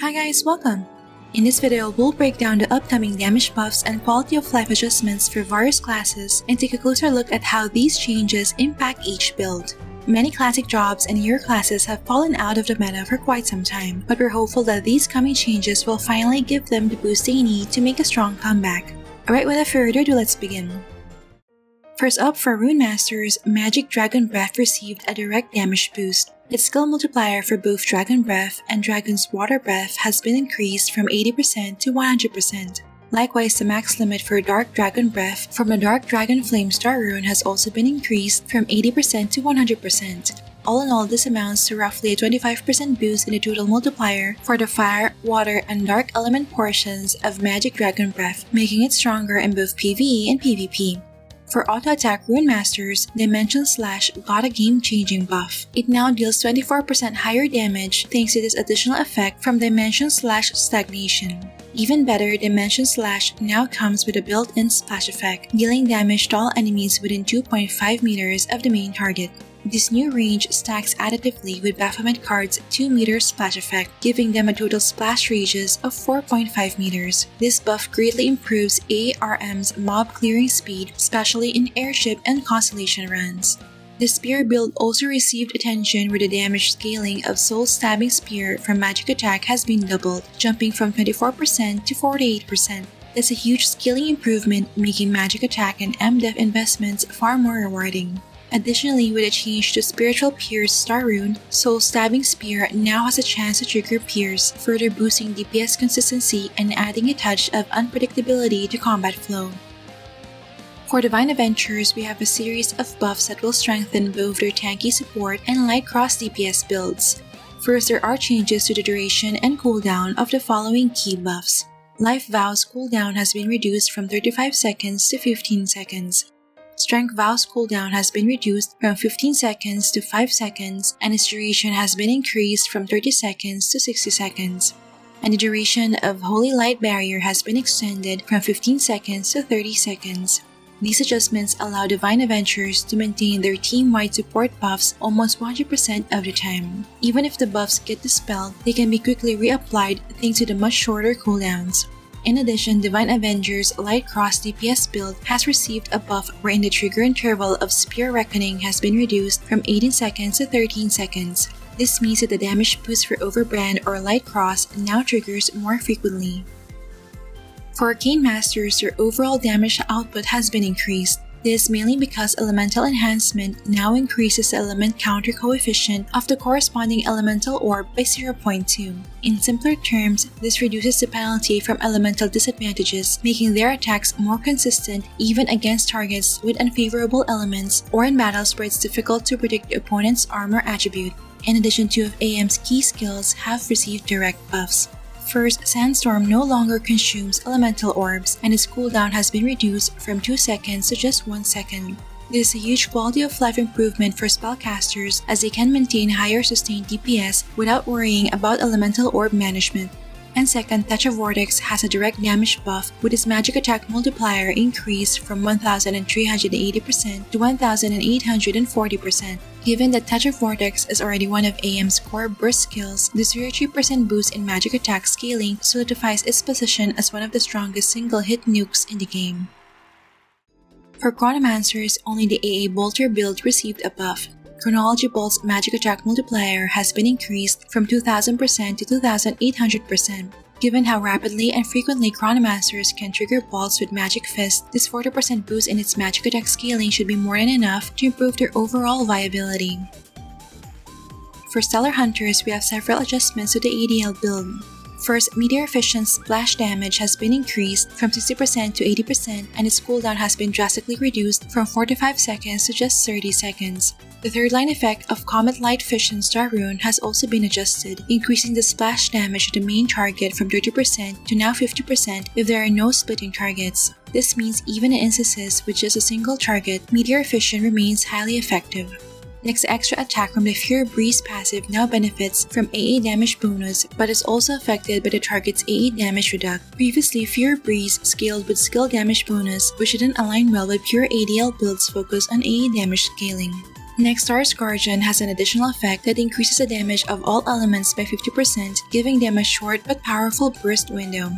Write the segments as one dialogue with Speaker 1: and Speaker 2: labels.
Speaker 1: Hi guys, welcome! In this video, we'll break down the upcoming damage buffs and quality of life adjustments for various classes and take a closer look at how these changes impact each build. Many classic jobs and hero classes have fallen out of the meta for quite some time, but we're hopeful that these coming changes will finally give them the boost they need to make a strong comeback. Alright, without further ado, let's begin. First up, for Runemaster's, Magic Dragon Breath received a direct damage boost. Its skill multiplier for both Dragon Breath and Dragon's Water Breath has been increased from 80% to 100%. Likewise, the max limit for Dark Dragon Breath from the Dark Dragon Flame Star rune has also been increased from 80% to 100%. All in all, this amounts to roughly a 25% boost in the total multiplier for the Fire, Water, and Dark element portions of Magic Dragon Breath, making it stronger in both PvE and PvP. For auto-attack Runemaster's, Dimension Slash got a game-changing buff. It now deals 24% higher damage thanks to this additional effect from Dimension Slash Stagnation. Even better, Dimension Slash now comes with a built-in splash effect, dealing damage to all enemies within 2.5 meters of the main target. This new range stacks additively with Baphomet card's 2 meter splash effect, giving them a total splash radius of 4.5 meters. This buff greatly improves ARM's mob clearing speed, especially in airship and constellation runs. The spear build also received attention where the damage scaling of Soul Stabbing Spear from magic attack has been doubled, jumping from 24% to 48%. That's a huge scaling improvement, making magic attack and MDEF investments far more rewarding. Additionally, with a change to Spiritual Pierce Star rune, Soul Stabbing Spear now has a chance to trigger Pierce, further boosting DPS consistency and adding a touch of unpredictability to combat flow. For Divine Avengers, we have a series of buffs that will strengthen both their tanky support and light cross DPS builds. First, there are changes to the duration and cooldown of the following key buffs. Life Vow's cooldown has been reduced from 35 seconds to 15 seconds. Strength Vow's cooldown has been reduced from 15 seconds to 5 seconds, and its duration has been increased from 30 seconds to 60 seconds. And the duration of Holy Light Barrier has been extended from 15 seconds to 30 seconds. These adjustments allow Divine Avengers to maintain their team-wide support buffs almost 100% of the time. Even if the buffs get dispelled, they can be quickly reapplied thanks to the much shorter cooldowns. In addition, Divine Avenger's Light Cross DPS build has received a buff wherein the trigger interval of Spear Reckoning has been reduced from 18 seconds to 13 seconds. This means that the damage boost for Overbrand or Light Cross now triggers more frequently. For Arcane Masters, their overall damage output has been increased. This is mainly because Elemental Enhancement now increases the element counter coefficient of the corresponding elemental orb by 0.2. In simpler terms, this reduces the penalty from elemental disadvantages, making their attacks more consistent even against targets with unfavorable elements or in battles where it's difficult to predict the opponent's armor attribute. In addition, two of AM's key skills have received direct buffs. First, Sandstorm no longer consumes elemental orbs, and its cooldown has been reduced from 2 seconds to just 1 second. This is a huge quality of life improvement for spellcasters as they can maintain higher sustained DPS without worrying about elemental orb management. And second, Touch of Vortex has a direct damage buff with its magic attack multiplier increased from 1380% to 1840%. Given that Touch of Vortex is already one of AM's core burst skills, the 0.3% boost in magic attack scaling solidifies its position as one of the strongest single-hit nukes in the game. For Chronomancers, only the AA Bolter build received a buff. Chronology Bolt's magic attack multiplier has been increased from 2000% to 2800%. Given how rapidly and frequently Chronomancers can trigger bolts with Magic Fist, this 40% boost in its magic attack scaling should be more than enough to improve their overall viability. For Stellar Hunters, we have several adjustments to the ADL build. First, Meteor Efficient's splash damage has been increased from 60% to 80%, and its cooldown has been drastically reduced from 45 seconds to just 30 seconds. The third line effect of Comet Light Fission Star rune has also been adjusted, increasing the splash damage to the main target from 30% to now 50% if there are no splitting targets. This means even in instances with just a single target, Meteor Efficient remains highly effective. Next, extra attack from the Fear Breeze passive now benefits from AA damage bonus but is also affected by the target's AA damage reduct. Previously, Fear Breeze scaled with skill damage bonus, which didn't align well with pure ADL builds focused on AA damage scaling. Next, Novice Guardian has an additional effect that increases the damage of all elements by 50%, giving them a short but powerful burst window.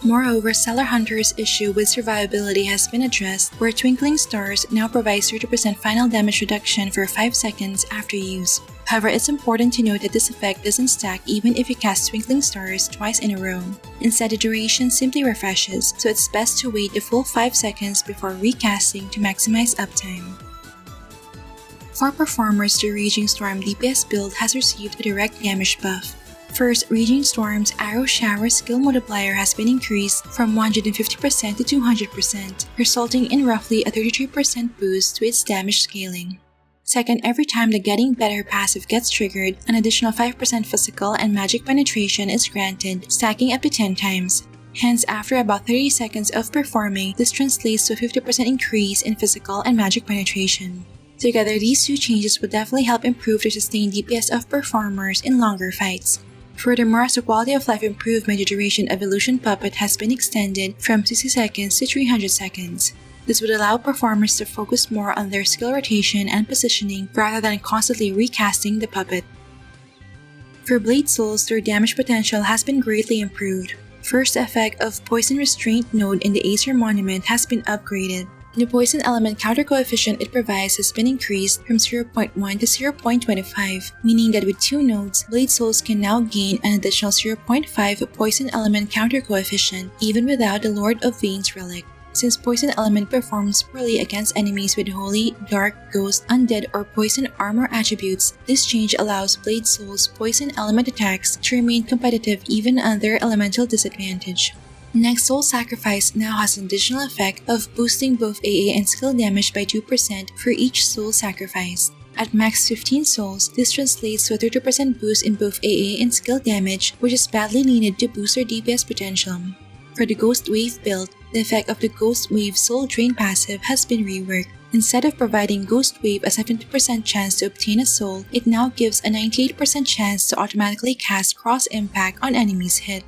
Speaker 1: Moreover, Stellar Hunter's issue with survivability has been addressed, where Twinkling Stars now provides 30% final damage reduction for 5 seconds after use. However, it's important to note that this effect doesn't stack even if you cast Twinkling Stars twice in a row. Instead, the duration simply refreshes, so it's best to wait the full 5 seconds before recasting to maximize uptime. For performers, the Raging Storm DPS build has received a direct damage buff. First, Raging Storm's Arrow Shower skill multiplier has been increased from 150% to 200%, resulting in roughly a 33% boost to its damage scaling. Second, every time the Getting Better passive gets triggered, an additional 5% physical and magic penetration is granted, stacking up to 10 times. Hence, after about 30 seconds of performing, this translates to a 50% increase in physical and magic penetration. Together, these two changes will definitely help improve the sustained DPS of performers in longer fights. Furthermore, as a quality of life improvement, the duration of Illusion Puppet has been extended from 60 seconds to 300 seconds. This would allow performers to focus more on their skill rotation and positioning rather than constantly recasting the puppet. For Blade Souls, their damage potential has been greatly improved. First, the effect of Poison Restraint node in the Acer Monument has been upgraded. The poison element counter coefficient it provides has been increased from 0.1 to 0.25, meaning that with 2 nodes, Blade Souls can now gain an additional 0.5 poison element counter coefficient even without the Lord of Veins relic. Since poison element performs poorly against enemies with holy, dark, ghost, undead, or poison armor attributes, this change allows Blade Souls' poison element attacks to remain competitive even under elemental disadvantage. Next, Soul Sacrifice now has an additional effect of boosting both AA and skill damage by 2% for each soul sacrifice. At max 15 souls, this translates to a 30% boost in both AA and skill damage, which is badly needed to boost their DPS potential. For the Ghost Wave build, the effect of the Ghost Wave Soul Drain passive has been reworked. Instead of providing Ghost Wave a 70% chance to obtain a soul, it now gives a 98% chance to automatically cast Cross Impact on enemies hit.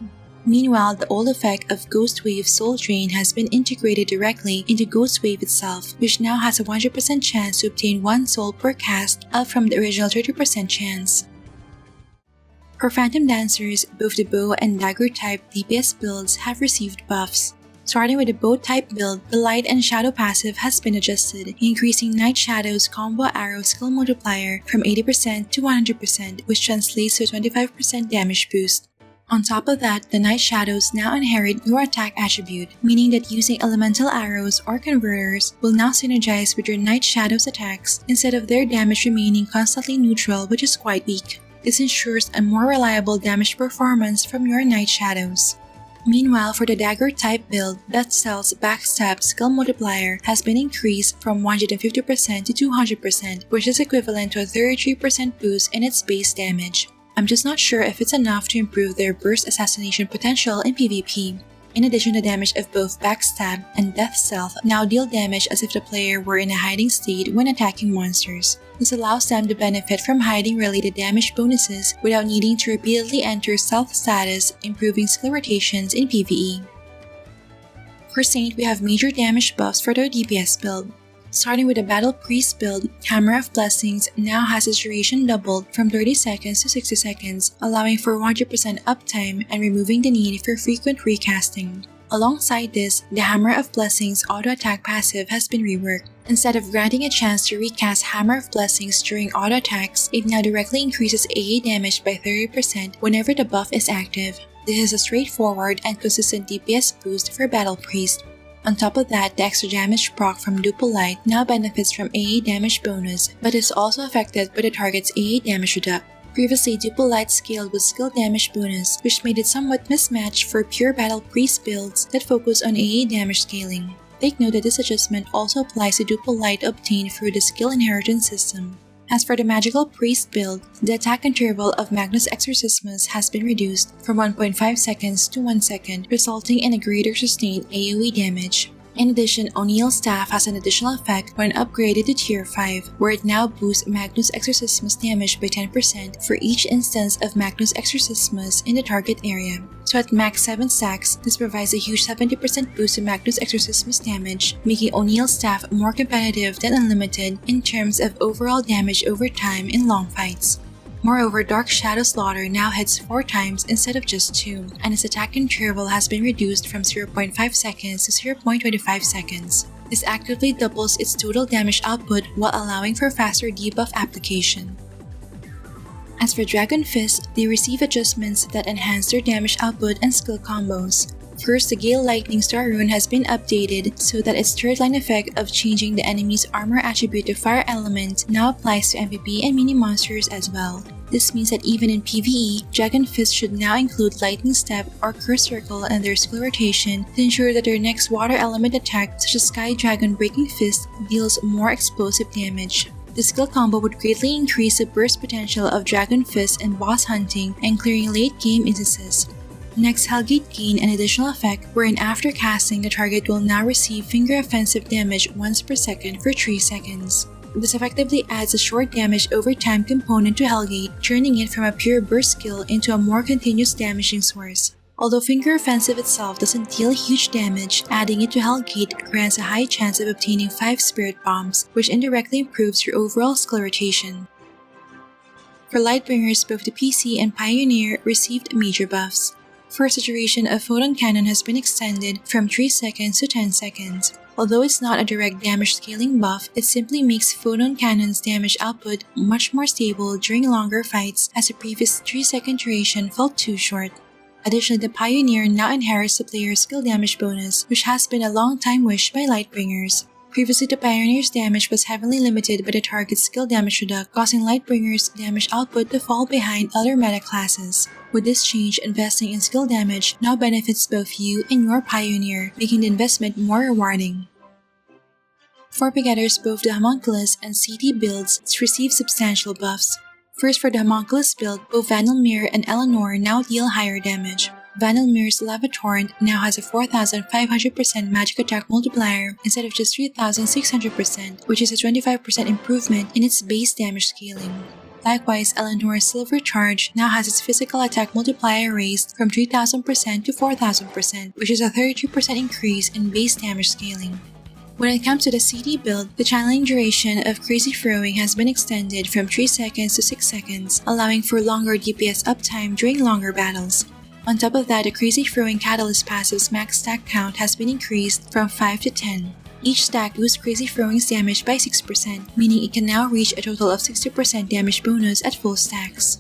Speaker 1: Meanwhile, the old effect of Ghost Wave Soul Drain has been integrated directly into Ghost Wave itself, which now has a 100% chance to obtain 1 soul per cast, up from the original 30% chance. For Phantom Dancers, both the bow and dagger type DPS builds have received buffs. Starting with the bow type build, the Light and Shadow passive has been adjusted, increasing Night Shadow's combo arrow skill multiplier from 80% to 100%, which translates to a 25% damage boost. On top of that, the Night Shadows now inherit your attack attribute, meaning that using elemental arrows or converters will now synergize with your Night Shadows attacks instead of their damage remaining constantly neutral, which is quite weak. This ensures a more reliable damage performance from your Night Shadows. Meanwhile, for the dagger type build, Death Cell's backstab skill multiplier has been increased from 150% to 200%, which is equivalent to a 33% boost in its base damage. I'm just not sure if it's enough to improve their burst assassination potential in PvP. In addition, the damage of both Backstab and Death Stealth now deal damage as if the player were in a hiding state when attacking monsters. This allows them to benefit from hiding related damage bonuses without needing to repeatedly enter stealth status, improving skill rotations in PvE. For Saint, we have major damage buffs for their DPS build. Starting with the Battle Priest build, Hammer of Blessings now has its duration doubled from 30 seconds to 60 seconds, allowing for 100% uptime and removing the need for frequent recasting. Alongside this, the Hammer of Blessings auto-attack passive has been reworked. Instead of granting a chance to recast Hammer of Blessings during auto-attacks, it now directly increases AA damage by 30% whenever the buff is active. This is a straightforward and consistent DPS boost for Battle Priest. On top of that, the extra damage proc from Duple Light now benefits from AA damage bonus, but is also affected by the target's AA damage reduct. Previously, Duple Light scaled with skill damage bonus, which made it somewhat mismatched for pure Battle Priest builds that focus on AA damage scaling. Take note that this adjustment also applies to Duple Light obtained through the skill inheritance system. As for the Magical Priest build, the attack interval of Magnus Exorcismus has been reduced from 1.5 seconds to 1 second, resulting in a greater sustained AoE damage. In addition, O'Neill's staff has an additional effect when upgraded to Tier 5, where it now boosts Magnus Exorcismus damage by 10% for each instance of Magnus Exorcismus in the target area. So at max 7 stacks, this provides a huge 70% boost to Magnus Exorcismus damage, making O'Neill's staff more competitive than Unlimited in terms of overall damage over time in long fights. Moreover, Dark Shadow Slaughter now hits 4 times instead of just 2, and its attack interval has been reduced from 0.5 seconds to 0.25 seconds. This actively doubles its total damage output while allowing for faster debuff application. As for Dragon Fist, they receive adjustments that enhance their damage output and skill combos. First, the Gale Lightning Star rune has been updated so that its third line effect of changing the enemy's armor attribute to fire element now applies to MVP and mini monsters as well. This means that even in PvE, Dragon Fist should now include Lightning Step or Curse Circle in their skill rotation to ensure that their next water element attack, such as Sky Dragon Breaking Fist, deals more explosive damage. The skill combo would greatly increase the burst potential of Dragon Fist in boss hunting and clearing late game instances. Next, Hellgate gain an additional effect wherein after casting, the target will now receive finger offensive damage once per second for 3 seconds. This effectively adds a short damage over time component to Hellgate, turning it from a pure burst skill into a more continuous damaging source. Although Finger Offensive itself doesn't deal huge damage, adding it to Hellgate grants a high chance of obtaining 5 Spirit Bombs, which indirectly improves your overall skill rotation. For Lightbringers, both the PC and Pioneer received major buffs. First, the duration of Photon Cannon has been extended from 3 seconds to 10 seconds. Although it's not a direct damage scaling buff, it simply makes Photon Cannon's damage output much more stable during longer fights, as the previous 3-second duration felt too short. Additionally, the Pioneer now inherits the player's skill damage bonus, which has been a long time wish by Lightbringers. Previously, the Pioneer's damage was heavily limited by the target's skill damage reduct, causing Lightbringer's damage output to fall behind other meta classes. With this change, investing in skill damage now benefits both you and your Pioneer, making the investment more rewarding. For Begetters, both the Homunculus and CD builds receive substantial buffs. First, for the Homunculus build, both Vanilmir and Eleanor now deal higher damage. Vanilmir's Lava Torrent now has a 4,500% magic attack multiplier instead of just 3,600%, which is a 25% improvement in its base damage scaling. Likewise, Eleanor's Silver Charge now has its physical attack multiplier raised from 3,000% to 4,000%, which is a 32% increase in base damage scaling. When it comes to the CD build, the channeling duration of Crazy Throwing has been extended from 3 seconds to 6 seconds, allowing for longer DPS uptime during longer battles. On top of that, the Crazy Throwing Catalyst passive's max stack count has been increased from 5 to 10. Each stack boosts Crazy Throwing's damage by 6%, meaning it can now reach a total of 60% damage bonus at full stacks.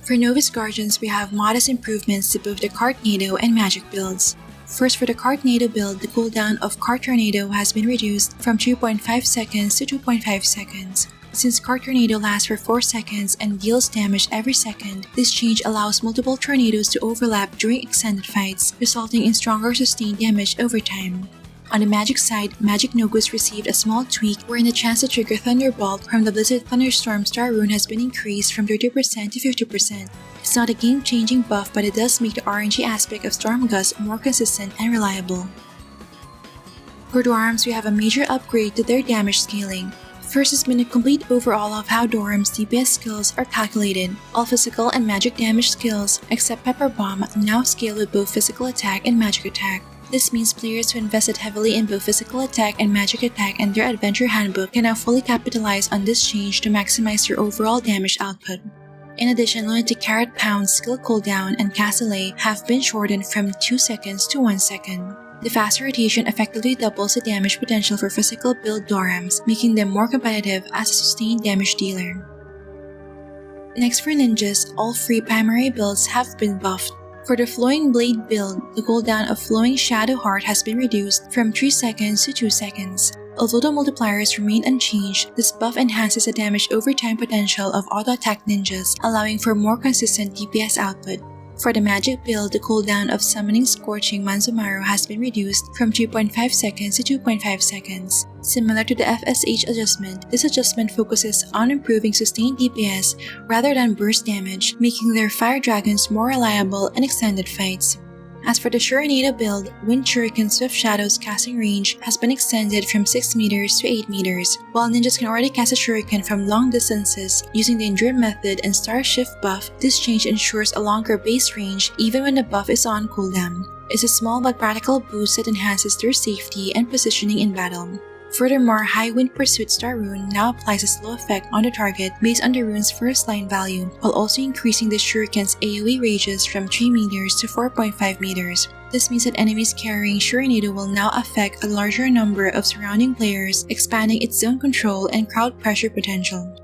Speaker 1: For Novice Guardians, we have modest improvements to both the Cartnado and Magic builds. First, for the Cartnado build, the cooldown of Cart Tornado has been reduced from 2.5 seconds to 2.5 seconds. Since Cart Tornado lasts for 4 seconds and deals damage every second, this change allows multiple tornadoes to overlap during extended fights, resulting in stronger sustained damage over time. On the Magic side, Magic Nogus received a small tweak wherein the chance to trigger Thunderbolt from the Blizzard Thunderstorm Star rune has been increased from 30% to 50%. It's not a game-changing buff, but it does make the RNG aspect of Stormgust more consistent and reliable. For Dorms, we have a major upgrade to their damage scaling. First has been a complete overhaul of how Dorm's DPS skills are calculated. All physical and magic damage skills, except Pepper Bomb, now scale with both physical attack and magic attack. This means players who invested heavily in both physical attack and magic attack in their adventure handbook can now fully capitalize on this change to maximize their overall damage output. In addition, Lunatic Carrot Pound's skill cooldown and cast delay have been shortened from 2 seconds to 1 second. The faster rotation effectively doubles the damage potential for physical build Dorams, making them more competitive as a sustained damage dealer. Next, for Ninjas, all 3 primary builds have been buffed. For the Flowing Blade build, the cooldown of Flowing Shadow Heart has been reduced from 3 seconds to 2 seconds. Although the multipliers remain unchanged, this buff enhances the damage over time potential of auto-attack ninjas, allowing for more consistent DPS output. For the Magic build, the cooldown of Summoning Scorching Manzumaru has been reduced from 3.5 seconds to 2.5 seconds. Similar to the FSH adjustment, this adjustment focuses on improving sustained DPS rather than burst damage, making their Fire Dragons more reliable in extended fights. As for the Shuriken build, Wind Shuriken Swift Shadow's casting range has been extended from 6 meters to 8 meters. While ninjas can already cast a shuriken from long distances using the Endure method and Star Shift buff, this change ensures a longer base range even when the buff is on cooldown. It's a small but practical boost that enhances their safety and positioning in battle. Furthermore, High Wind Pursuit Star Rune now applies a slow effect on the target based on the rune's first line value, while also increasing the shuriken's AoE ranges from 3 meters to 4.5 meters. This means that enemies carrying Shuriken will now affect a larger number of surrounding players, expanding its zone control and crowd pressure potential.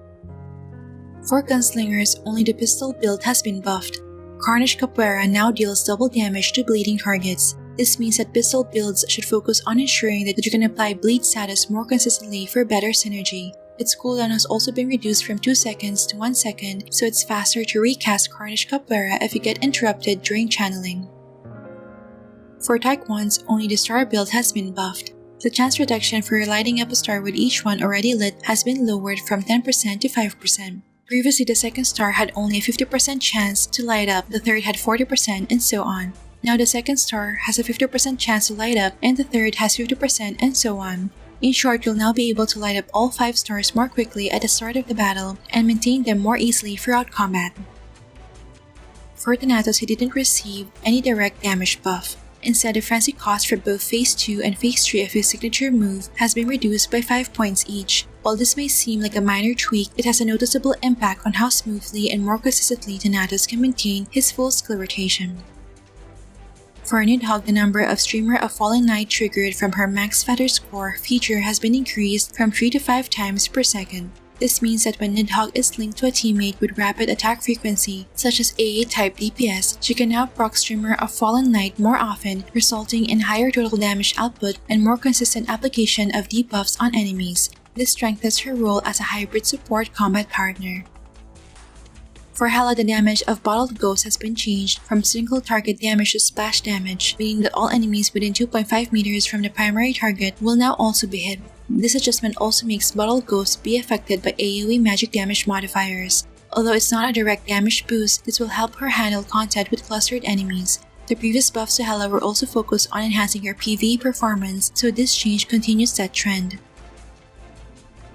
Speaker 1: For Gunslingers, only the pistol build has been buffed. Carnage Capoeira now deals double damage to bleeding targets. This means that pistol builds should focus on ensuring that you can apply bleed status more consistently for better synergy. Its cooldown has also been reduced from 2 seconds to 1 second, so it's faster to recast Carnage Capoeira if you get interrupted during channeling. For Taekwons, only the star build has been buffed. The chance reduction for lighting up a star with each one already lit has been lowered from 10% to 5%. Previously, the second star had only a 50% chance to light up, the third had 40%, and so on. Now the second star has a 50% chance to light up, and the third has 50%, and so on. In short, you'll now be able to light up all 5 stars more quickly at the start of the battle and maintain them more easily throughout combat. For Thanatos, he didn't receive any direct damage buff. Instead, the frenzy cost for both Phase 2 and Phase 3 of his signature move has been reduced by 5 points each. While this may seem like a minor tweak, it has a noticeable impact on how smoothly and more consistently Thanatos can maintain his full skill rotation. For Nidhogg, the number of Streamer of Fallen Night triggered from her Max Feather score feature has been increased from 3 to 5 times per second. This means that when Nidhogg is linked to a teammate with rapid attack frequency, such as AA-type DPS, she can now proc Streamer of Fallen Night more often, resulting in higher total damage output and more consistent application of debuffs on enemies. This strengthens her role as a hybrid support combat partner. For Hela, the damage of Bottled Ghost has been changed from single target damage to splash damage, meaning that all enemies within 2.5 meters from the primary target will now also be hit. This adjustment also makes Bottled Ghost be affected by AoE magic damage modifiers. Although it's not a direct damage boost, this will help her handle contact with clustered enemies. The previous buffs to Hela were also focused on enhancing her PvE performance, so this change continues that trend.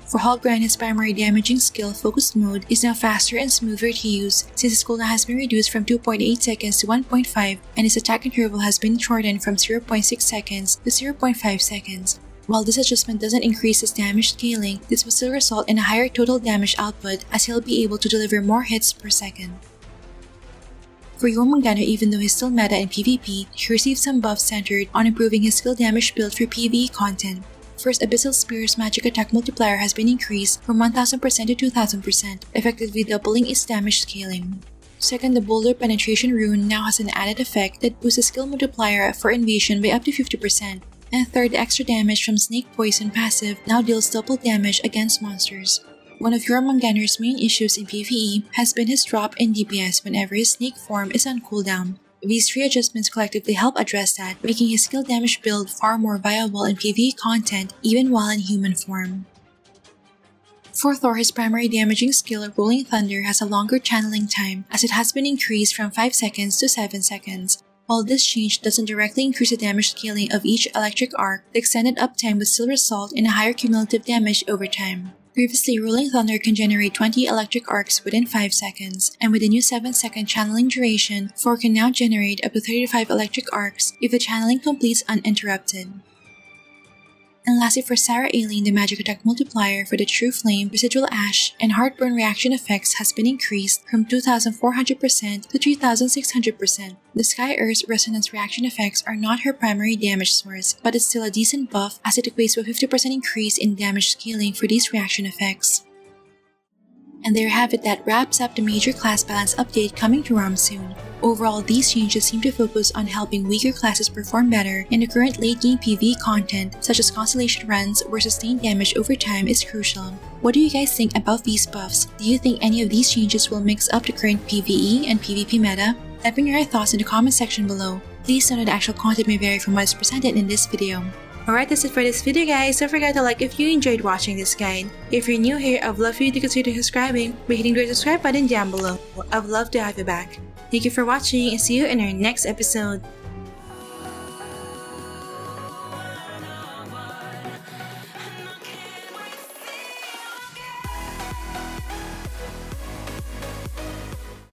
Speaker 1: For Hog Grand, his primary damaging skill Focused Mode is now faster and smoother to use since his cooldown has been reduced from 2.8 seconds to 1.5 and his attack interval has been shortened from 0.6 seconds to 0.5 seconds. While this adjustment doesn't increase his damage scaling, this will still result in a higher total damage output as he'll be able to deliver more hits per second. For Jörmungandr, even though he's still meta in PvP, he received some buffs centered on improving his skill damage build for PvE content. First, Abyssal Spear's magic attack multiplier has been increased from 1000% to 2000%, effectively doubling its damage scaling. Second, the Boulder Penetration rune now has an added effect that boosts the skill multiplier for invasion by up to 50%. And third, the extra damage from Snake Poison passive now deals double damage against monsters. One of Jörmungandr's main issues in PvE has been his drop in DPS whenever his snake form is on cooldown. These 3 adjustments collectively help address that, making his skill damage build far more viable in PvE content even while in human form. For Thor, his primary damaging skill, Rolling Thunder, has a longer channeling time as it has been increased from 5 seconds to 7 seconds. While this change doesn't directly increase the damage scaling of each electric arc, the extended uptime would still result in a higher cumulative damage over time. Previously, Rolling Thunder can generate 20 electric arcs within 5 seconds, and with the new 7-second channeling duration, Thor can now generate up to 35 electric arcs if the channeling completes uninterrupted. And lastly, for Sara Alin, the magic attack multiplier for the True Flame, Residual Ash, and Heartburn reaction effects has been increased from 2400% to 3600%. The Sky Earth's resonance reaction effects are not her primary damage source, but it's still a decent buff as it equates to a 50% increase in damage scaling for these reaction effects. And there you have it, that wraps up the major class balance update coming to ROM soon. Overall, these changes seem to focus on helping weaker classes perform better, and the current late-game PvE content, such as Constellation runs where sustained damage over time is crucial. What do you guys think about these buffs? Do you think any of these changes will mix up the current PvE and PvP meta? Let me know your thoughts in the comment section below. Please note that the actual content may vary from what is presented in this video. Alright, that's it for this video guys. Don't forget to like if you enjoyed watching this guide. If you're new here, I'd love for you to consider subscribing by hitting the subscribe button down below. I'd love to have you back. Thank you for watching and see you in our next episode.